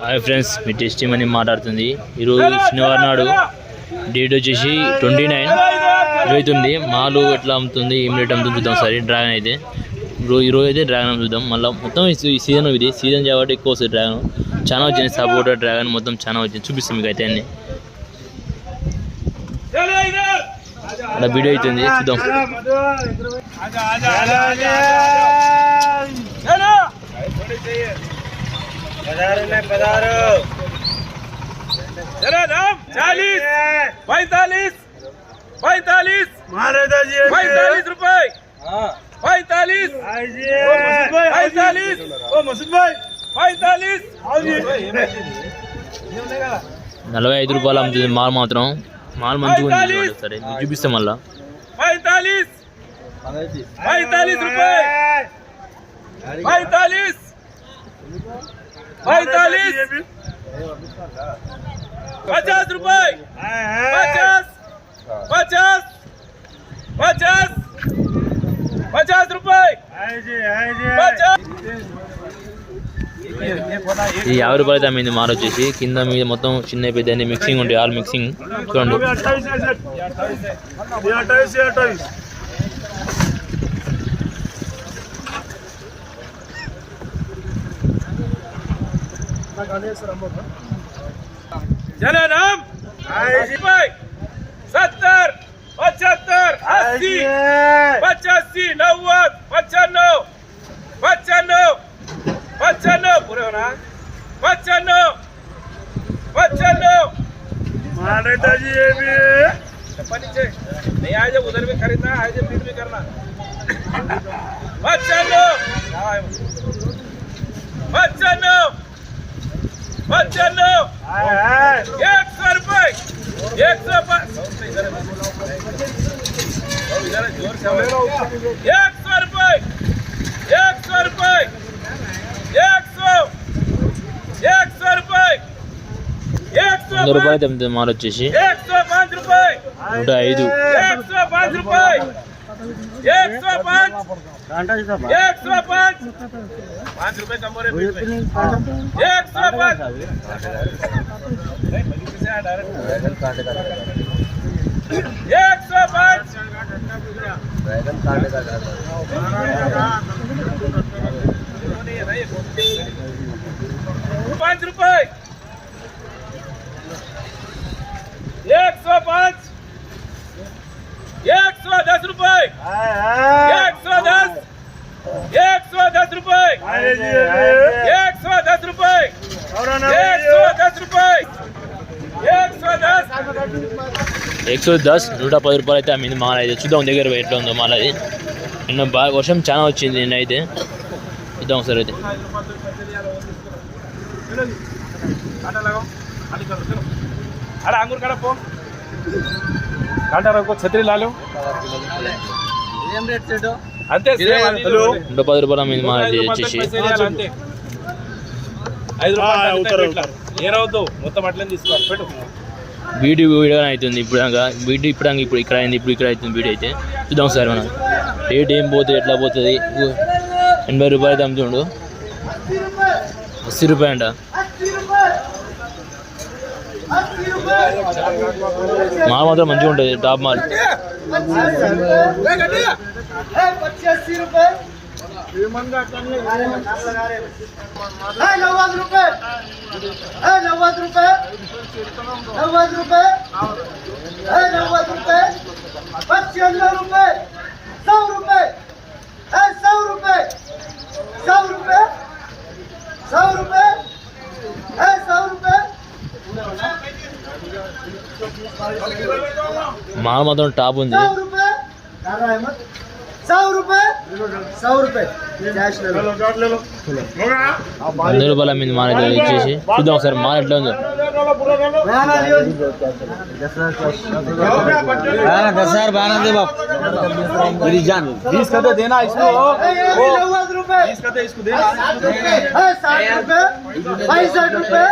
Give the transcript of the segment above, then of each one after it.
Hi friends, మీ tasty money మాట్లాడుతుంది. ఈరోజు శనివారం నాడు డేట్ వచ్చేసి 29 జరుగుతుంది. మాలు ఎట్లా అమ్ముతుంది, ఏం రేట్ అమ్ముతుంది చూద్దాం. సరే డ్రాగన్ అయితే ఈరోజు అయితే డ్రాగన్ చూద్దాం. మళ్ళీ మొత్తం ఈ సీజన్ ఇది సీజన్ కాబట్టి ఎక్కువ వస్తుంది. డ్రాగన్ చాలా వచ్చింది, సపోటా డ్రాగన్ మొత్తం చాలా వచ్చింది. చూపిస్తాం మీకు అయితే అన్ని అలా వీడియో అవుతుంది చూద్దాం. ₹45 అమ్ముతుంది మాల్ మాత్రం. మాల్ మంచిగా ఉంది. సరే చూపిస్తాం మళ్ళా. 45 रुपए 45 50 रुपए 50 रुपए 50 రూపాయలు అమ్మింది మాల్ వచ్చేసి. కింద మీద మొత్తం చిన్న పెద్ద అన్ని మిక్సింగ్ ఉంటాయి, ఆల్ మిక్సింగ్ చూడండి. జననం 70 75 80 85 90 95 95 पूरे हो ना 95 मानेता जी ये भी चप्पल नीचे नहीं आए जब उधर भी खरीदना आए जब फीड भी करना 95 100 रुपए 105 जोर से 100 रुपए 100 रुपए 100 रुपए 100 రూపాయలు మాల్ వచ్చేసి 105 రూపాయలు 105 105 రూపాయలు 105 105 5 रुपए कम हो रहे 105 5 रुपए 105 110 रुपए 110 110 रुपए 110 रुपए 110 रुपए 110 110 రూపాయలు అయితే అమ్మింది మాల్ అయితే. చూద్దాం దగ్గర ఎట్లా ఉందో మాల్. అది నిన్న బాగా వర్షం చాలా వచ్చింది నిన్న అయితే. చూద్దాం ఒకసారి అయితే. अरे अंगूर काढ़ा पो कांटा रखो छतरी ला लो అంతే 110 రూపాయలు అమ్మింది మాల్ అయితే వచ్చేసి. 5 రూపాయలు ఏరవద్దు మొత్తం అట్లనే తీసుకో పెట్టు. వీడియో అవుతుంది ఇప్పుడు ఇప్పుడు ఇక్కడ అయింది, ఇప్పుడు ఇక్కడ అవుతుంది వీడియో అయితే. చూద్దాం సార్ మనం రేట్ ఏం పోతుంది, ఎట్లా పోతుంది. 80 రూపాయలు అయితే అమ్ముతుండు. 80 రూపాయలు అంట. మాల్ మాత్రం మంచిగా ఉంటుంది, టాప్ మాల్. 85 रुपए 90 रुपए 90 रुपए 90 रुपए 90 रुपए 95 रुपए 100 रुपए 100 रुपए 100 रुपए 100 रुपए 100 रुपए మాల్ మాత్రం టాప్ ఉంది. 100 रुपए 100 रुपए 100 रुपए कैश ले लो 100 రూపాయలు అమ్మింది మాల్ అయితే వచ్చేసి. చూద్దాం ఒకసారి మాల్ ఎట్లా ఉందో. 10,000 बारह दे बाप मेरी जान 20 का देना इसको 90 रुपए 20 का इसको देना 60 रुपए 65 रुपए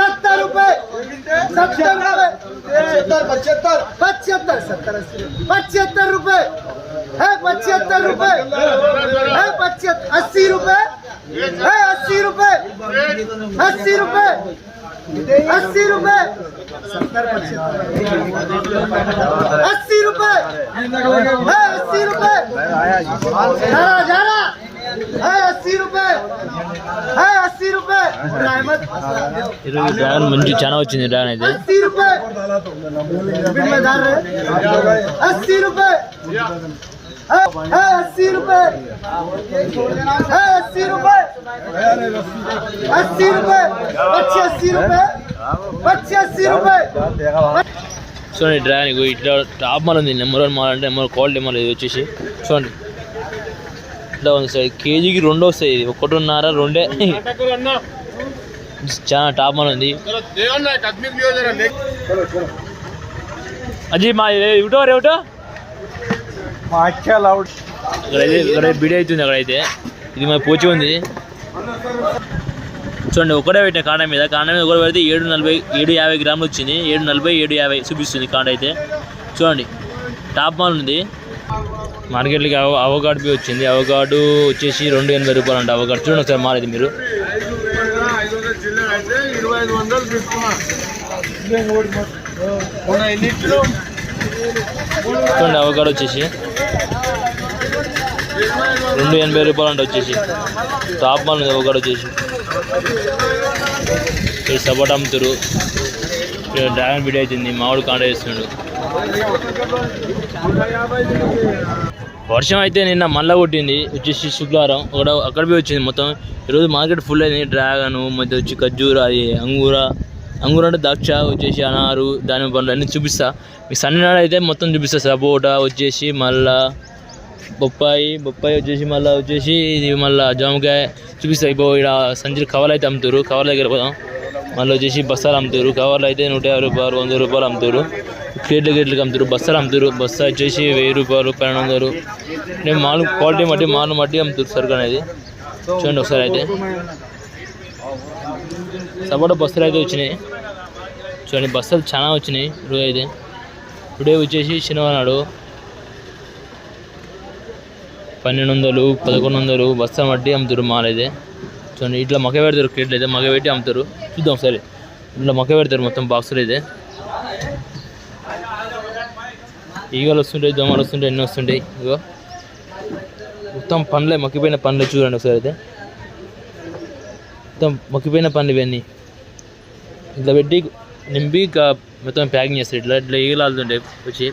70 रुपए 70 रुपए 75 75 रुपए है 75 रुपए है 80 रुपए 80 रुपए 80 रुपए 80 रुपए 80 रुपए 80 रुपए जा रहा 80 रुपए 80 रुपए ఈరోజు డ్రాగన్ మంచి చాలా వచ్చింది డ్రాగన్ అయితే 80 रुपए 80 रुपए 80 रुपए 80 रुपए 80 रुपए 80 रुपए 80 रुपए చూడండి డ్రాగన్ ఇగో ఇట్లా టాప్ మాల్ ఉంది. నెంబర్ 1 మాల్ అంటే నెంబర్ క్వాలిటీ మాల్ ఇది వచ్చేసి చూడండి ఇట్లా ఉంది సార్. కేజీకి 2 వస్తాయి. ఇది 1.5 2 చాలా టాప్ మాల్ ఉంది. అజీ మా ఏమిటో రేమిటో ఇక్కడ బిడి అవుతుంది. అక్కడైతే ఇది మా పోచి ఉంది చూడండి. ఒకటే పెట్టిన కాండ మీద ఒకటి పెడితే 750 గ్రాములు వచ్చింది. 740 750 చూపిస్తుంది కాండ అయితే చూడండి. టాప్ మాల్ ఉంది. మార్కెట్కి అవగాడు బి వచ్చింది. అవగాడు వచ్చేసి 280 రూపాయలు అంట. అవగాడు చూడండి ఒకసారి మాల్ ఇది మీరు చూడండి. అవగాడు వచ్చేసి 280 రూపాయలు అంట. వచ్చేసి టాప్ మాల్ ఉంది. అవగాడు వచ్చేసి ఈ సపోటా అమ్ముతారు. డ్రాగన్ బిడి అవుతుంది. మామిడి కాండ వేస్తుండు. వర్షం అయితే నిన్న మళ్ళా కొట్టింది. వచ్చేసి శుక్రవారం అక్కడ పోయి వచ్చింది మొత్తం. ఈరోజు మార్కెట్ ఫుల్ అయింది. డ్రాగన్ మధ్య వచ్చి ఖర్జూర అది అంగూర అంటే ద్రాక్ష వచ్చేసి అనారు దానిమ్మ పండ్లు అన్నీ చూపిస్తా మీకు. సండే నాడు అయితే మొత్తం చూపిస్తా. సపోటా వచ్చేసి మళ్ళా బొప్పాయి వచ్చేసి మళ్ళీ వచ్చేసి ఇది మళ్ళీ జామకాయ చూపిస్తా. ఇప్పుడు ఇక్కడ సంచులు కవర్లు అయితే అమ్ముతారు. కవర్ల దగ్గర పోదాం. మళ్ళీ వచ్చేసి బస్తాలు అమ్ముతారు. కవర్లు అయితే 150 రూపాయలు 100 రూపాయలు అమ్ముతారు. గేట్లకి అమ్ముతారు. బస్తాలు అమ్ముతారు. బస్తా వచ్చేసి 1000 రూపాయలు 1200. నేను మాల్ క్వాలిటీ మట్టి అమ్ముతారు సరుకు అనేది. చూడండి ఒకసారి అయితే సపోటా బస్తాలు అయితే వచ్చినాయి. చూడండి బస్తాలు చాలా వచ్చినాయి. రోజు అయితే టుడే వచ్చేసి శనివారం నాడు 1200 1100 బస్తా మట్టి అమ్ముతారు మాల్ అయితే. చూడండి ఇట్లా మక్క పెడతారు. కేట్లు అయితే మక్క పెట్టి అమ్ముతారు. చూద్దాం సరే. ఇట్లా మక్క పెడతారు మొత్తం బాక్సులు అయితే. ఈగలు వస్తుంటాయి, దోమలు వస్తుంటాయి, ఎన్ని వస్తుంటాయి. ఇగో మొత్తం పండ్లే, మక్కిపోయిన పండ్లే. చూడండి ఒకసారి అయితే మొత్తం మక్కిపోయిన పండ్లు ఇవన్నీ ఇట్లా పెట్టి నింపి మొత్తం ప్యాకింగ్ చేస్తారు. ఇట్లా ఈగలు ఆడుతుంటాయి వచ్చి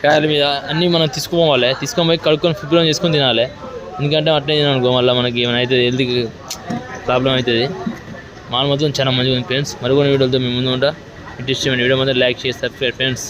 కాయల మీద అన్నీ మనం తీసుకుపోవాలి. తీసుకొని పోయి కడుక్కొని ఫిబ్రవరి చేసుకొని తినాలి. ఎందుకంటే అట్లే తిననుకో మళ్ళీ మనకి ఏమైనా అవుతుంది, హెల్త్కి ప్రాబ్లం అవుతుంది. మాల్ మొత్తం చాలా మంచిగా ఉంది ఫ్రెండ్స్. మరికొన్ని వీడియోలతో మేము ముందు ఉంటా. ఇంట్రెస్ట్ వీడియో మాత్రం లైక్ చేస్తారు ఫ్రెండ్స్.